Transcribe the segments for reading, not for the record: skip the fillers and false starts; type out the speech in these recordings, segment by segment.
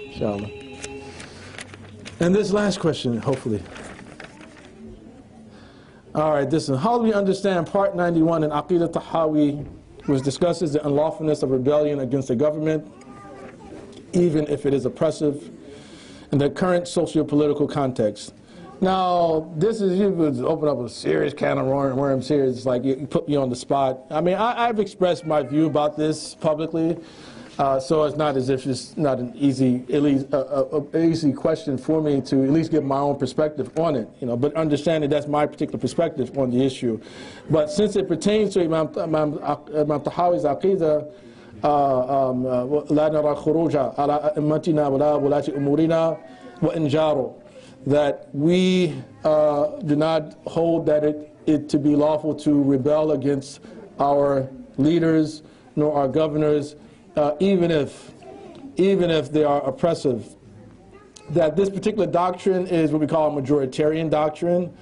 Inshallah. And this last question, hopefully. All right, this is, how do we understand part 91 in Aqidah Tahawi, which discusses the unlawfulness of rebellion against the government, even if it is oppressive, in the current socio-political context? Now, this is, you would open up a serious can of worms here. It's like you put me on the spot. I mean, I've expressed my view about this publicly, so it's not as if it's not an easy, at least easy question for me to at least give my own perspective on it. You know, but understanding that's my particular perspective on the issue. But since it pertains to Imam Tahawi's Aqidah, لا نرى خروج على أئمتنا ولا ولاة أمورنا وإن جاروا, that we do not hold that it to be lawful to rebel against our leaders nor our governors, even if they are oppressive. That this particular doctrine is what we call a majoritarian doctrine.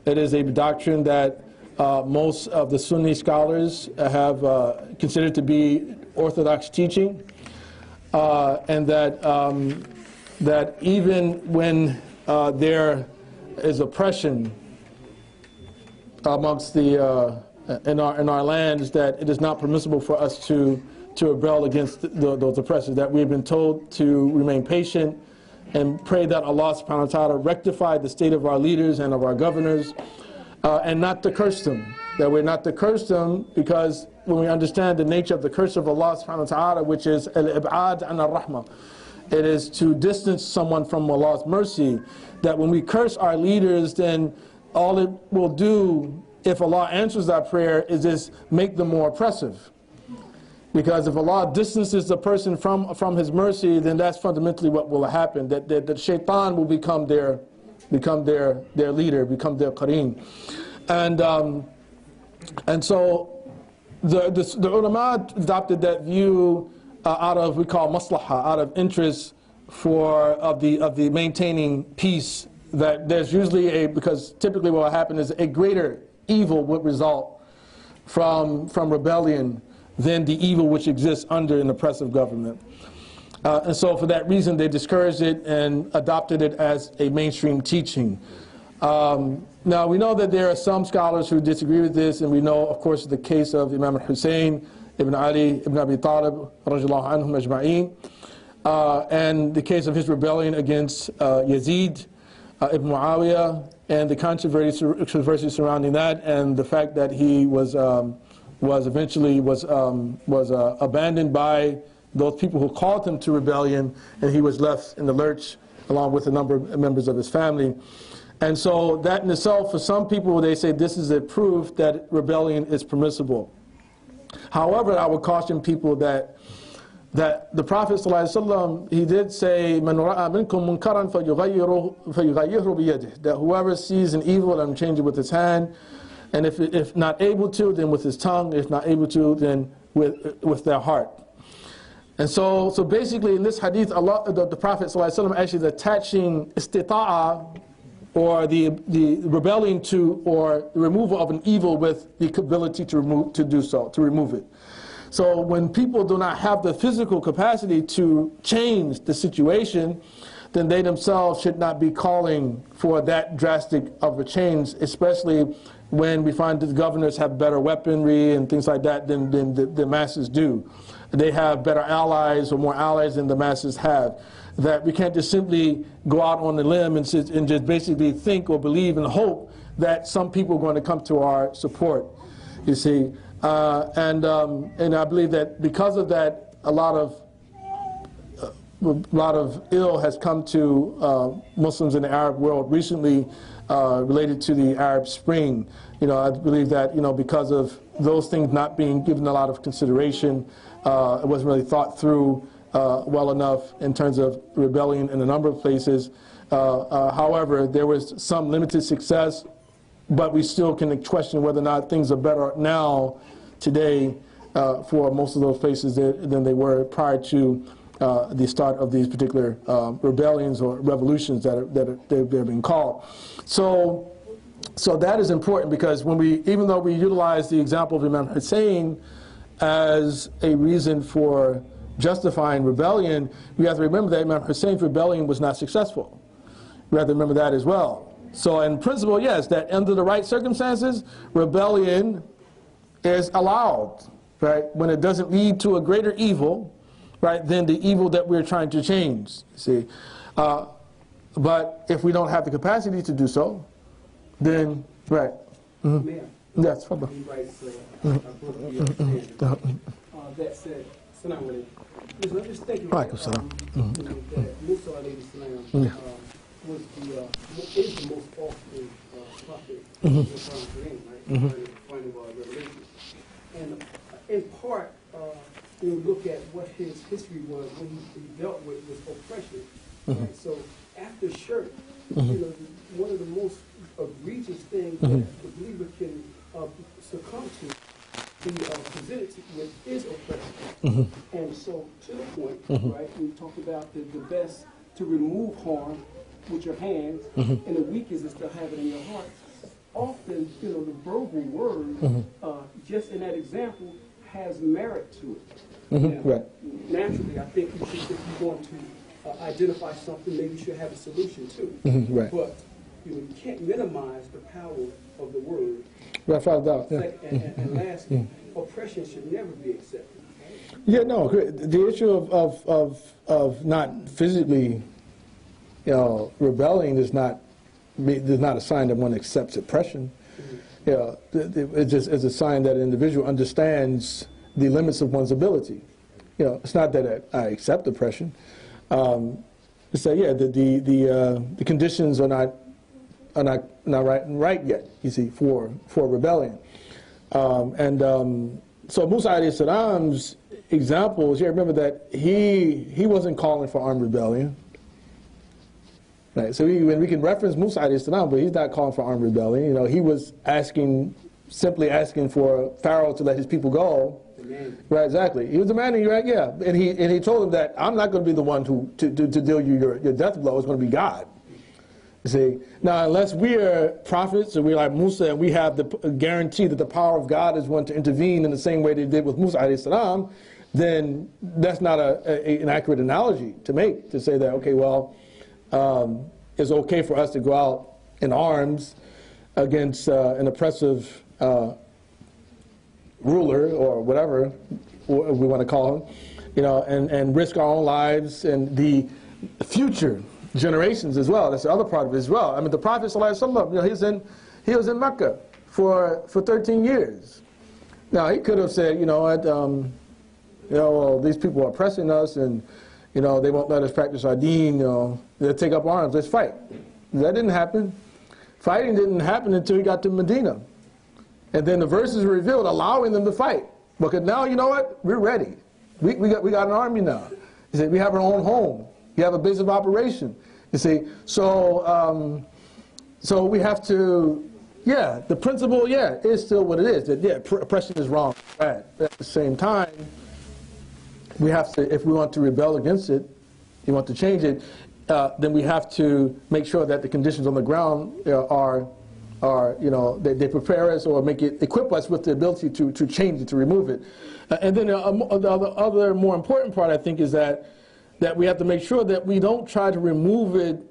It is a doctrine that most of the Sunni scholars have considered to be orthodox teaching, and that even when there is oppression amongst the in our lands, that it is not permissible for us to rebel against those oppressors. That we have been told to remain patient and pray that Allah subhanahu wa ta'ala rectify the state of our leaders and of our governors, and not to curse them. That we're not to curse them, because when we understand the nature of the curse of Allah subhanahu wa ta'ala, which is al-ib'ad an ar-rahmah, it is to distance someone from Allah's mercy, that when we curse our leaders, then all it will do, if Allah answers that prayer, is just make them more oppressive. Because if Allah distances the person from His mercy, then that's fundamentally what will happen, that shaitan will become their leader, become their qareen. And so the ulama adopted that view out of, we call maslaha, out of interest of the maintaining peace. That there's usually because typically what will happen is a greater evil would result from rebellion than the evil which exists under an oppressive government. And so for that reason they discouraged it and adopted it as a mainstream teaching. Now we know that there are some scholars who disagree with this, and we know, of course, the case of Imam al-Hussein ibn Ali ibn Abi Talib radiallahu anhum ajma'een, and the case of his rebellion against Yazid ibn Muawiyah, and the controversy surrounding that, and the fact that he was eventually abandoned by those people who called him to rebellion, and he was left in the lurch along with a number of members of his family. And so that in itself, for some people, they say this is a proof that rebellion is permissible. However, I would caution people that the Prophet ﷺ, he did say, "Man ra'a minkum munkaran falyughayyirhu biyadihi," that whoever sees an evil, let him change it with his hand, and if not able to, then with his tongue; if not able to, then with their heart. And so basically in this hadith, the Prophet ﷺ actually is attaching istita'a, or the rebellion to, or the removal of an evil, with the ability to remove it. So when people do not have the physical capacity to change the situation, then they themselves should not be calling for that drastic of a change, especially when we find that the governors have better weaponry and things like that than the masses do. They have better allies, or more allies than the masses have. That we can't just simply go out on the limb and just basically think or believe and hope that some people are going to come to our support, you see. And I believe that because of that, a lot of ill has come to Muslims in the Arab world recently, related to the Arab Spring. You know, I believe that, you know, because of those things not being given a lot of consideration, it wasn't really thought through well enough in terms of rebellion in a number of places. However, there was some limited success, but we still can question whether or not things are better now, today, for most of those places than they were prior to the start of these particular rebellions or revolutions that they've been called. So that is important, because even though we utilize the example of Imam Hussein as a reason for justifying rebellion, we have to remember that Imam Hussein's rebellion was not successful. We have to remember that as well. So in principle, yes, that under the right circumstances, rebellion is allowed, right? When it doesn't lead to a greater evil, right, than the evil that we're trying to change, see. But if we don't have the capacity to do so, then, right. Yes, Fadda. He writes that said, Salam alaikum. Listen, I'm just thinking that Musa alayhi salam was is the most awful prophet in the Quran, right? Finding revelation. And in part, you look at what his history was when he dealt with oppression. Right? So after shirk, you know, one of the most egregious things that the believer can succumb to, be presented with, is oppression. And so, to the point, right, we talked about the best to remove harm with your hands, and the weakest is to have it in your heart. Often, you know, the verbal word, just in that example, has merit to it. Right. Naturally, I think you should, if you're going to identify something, maybe you should have a solution too. Right. But you can't minimize the power of the word. Right, doubt. Yeah. And lastly, oppression should never be accepted. Yeah, no, the issue of not physically, you know, rebelling is not a sign that one accepts oppression. Yeah, it just is a sign that an individual understands the limits of one's ability. You know, it's not that I accept oppression. It's that, yeah, the conditions are not right yet, you see, for rebellion. So Musa alayhi salam's examples, you remember that he wasn't calling for armed rebellion. Right, so when we can reference Musa alayhi salam, but he's not calling for armed rebellion. You know, he was simply asking for Pharaoh to let his people go. Right, exactly. He was demanding, right? Yeah, and he told him that I'm not going to be the one to deal you your death blow. It's going to be God. You see, now unless we are prophets and we're like Musa and we have the guarantee that the power of God is one to intervene in the same way they did with Musa alayhi salam, then that's not an accurate analogy to make, to say that, okay, well, it's okay for us to go out in arms against an oppressive ruler or whatever we want to call him, you know, and risk our own lives and the future generations as well. That's the other part of it as well. I mean, the Prophet ﷺ, you know, he was in Mecca for 13 years. Now he could have said, you know what, well, these people are oppressing us, and you know they won't let us practice our deen. You know, they'll take up arms. Let's fight. That didn't happen. Fighting didn't happen until he got to Medina, and then the verses were revealed allowing them to fight. Because now, you know what, we're ready. We got an army now. He said we have our own home. We have a base of operation. You see, so we have to, yeah, the principle, yeah, is still what it is. That, yeah, oppression is wrong. Right. But at the same time, we have to, if we want to rebel against it, you want to change it, then we have to make sure that the conditions on the ground are you know, they prepare us or equip us with the ability to change it, to remove it. And then the other more important part, I think, is that we have to make sure that we don't try to remove it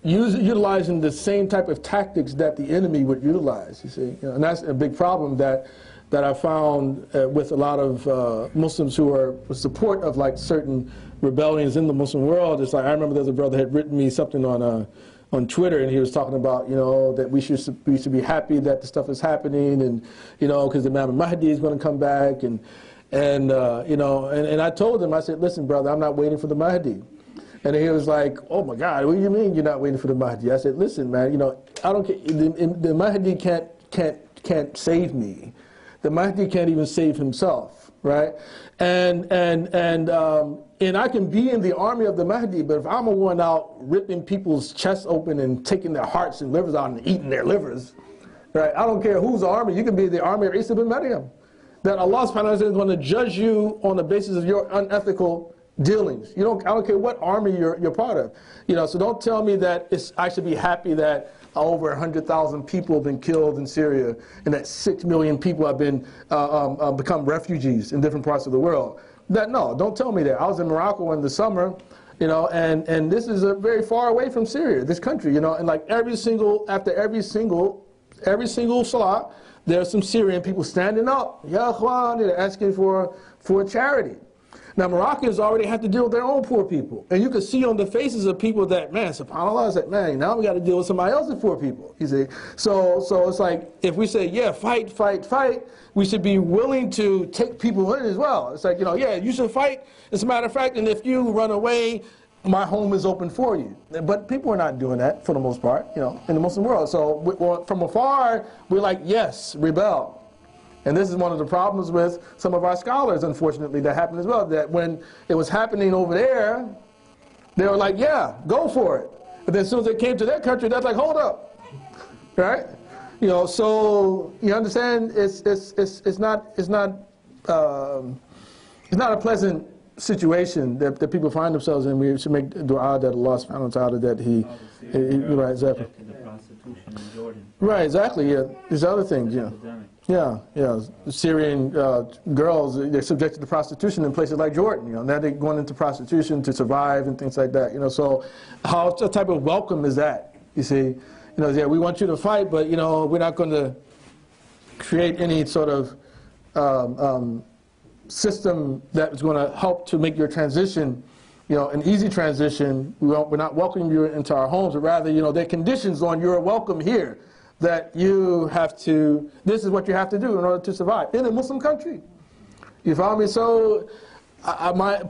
utilizing the same type of tactics that the enemy would utilize, you see. You know, and that's a big problem that I found with a lot of Muslims who are in support of like certain rebellions in the Muslim world. It's like, I remember there's a brother had written me something on Twitter, and he was talking about, you know, that we should be happy that the stuff is happening, and you know, because the Imam Mahdi is going to come back, and you know, and I told him, I said, listen, brother, I'm not waiting for the Mahdi. And he was like, oh my God, what do you mean you're not waiting for the Mahdi? I said, listen, man, you know, I don't care. The Mahdi can't save me. The Mahdi can't even save himself, right? And I can be in the army of the Mahdi, but if I'm a one out ripping people's chests open and taking their hearts and livers out and eating their livers, right? I don't care whose army. You can be the army of Isa bin Maryam. That Allah subhanahu wa ta'ala is going to judge you on the basis of your unethical dealings. I don't care what army you're part of. You know, so don't tell me that I should be happy that over 100,000 people have been killed in Syria and that 6 million people have been become refugees in different parts of the world. no, don't tell me that. I was in Morocco in the summer, you know, and this is very far away from Syria, this country, you know, and like after every single salah, there's some Syrian people standing up, Ya Ikhwan, they're asking for charity. Now, Moroccans already have to deal with their own poor people. And you can see on the faces of people that, man, subhanAllah, it's like, man, now we got to deal with somebody else's poor people, you see. So it's like, if we say, yeah, fight, fight, fight, we should be willing to take people in as well. It's like, you know, yeah, you should fight, as a matter of fact, and if you run away, my home is open for you. But people are not doing that, for the most part, you know, in the Muslim world. So from afar, we're like, yes, rebel. And this is one of the problems with some of our scholars, unfortunately, that happened as well, that when it was happening over there, they were like, yeah, go for it. But then as soon as they came to their country, that's like, hold up, right? You know, so you understand, it's not a pleasant situation that people find themselves in. We should make dua that Allah subhanahu wa ta'ala that He right, exactly. Right, exactly, yeah. There's other things, yeah. Yeah, yeah. Syrian girls, they're subjected to prostitution in places like Jordan. You know, now they're going into prostitution to survive and things like that. You know, so what type of welcome is that? You see, you know, yeah, we want you to fight, but you know, we're not going to create any sort of system that is going to help to make your transition, you know, an easy transition. We're not welcoming you into our homes, but rather, you know, there are conditions on your welcome here that you have to, this is what you have to do in order to survive in a Muslim country. You follow me? So,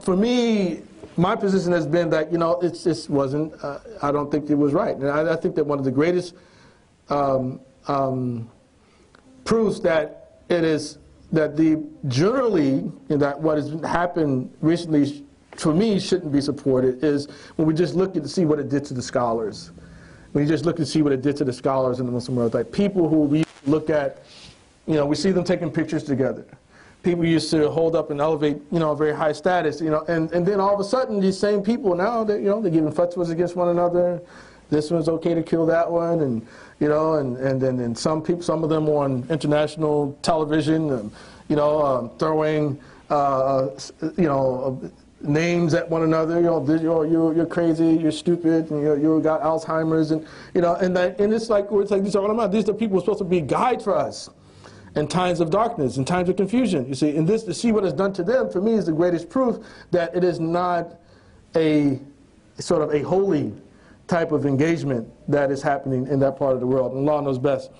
for me, my position has been that, you know, it just wasn't, I don't think it was right. And I think that one of the greatest proofs that it is, that generally, that what has happened recently, for me, shouldn't be supported, is when we just look to see what it did to the scholars. When you just look to see what it did to the scholars in the Muslim world, like people who we look at, you know, we see them taking pictures together. People used to hold up and elevate, you know, a very high status, you know, and then all of a sudden these same people now, you know, they're giving fatwas against one another. This one's okay to kill that one, and you know, and then some people, some of them on international television, you know, throwing, you know, names at one another, you know, you're crazy, you're stupid, and you got Alzheimer's, and you know, and it's like these are ulama. These are people who are supposed to be guide for us in times of darkness, in times of confusion. You see, and this to see what it's done to them, for me, is the greatest proof that it is not a sort of a holy type of engagement that is happening in that part of the world. And Allah knows best.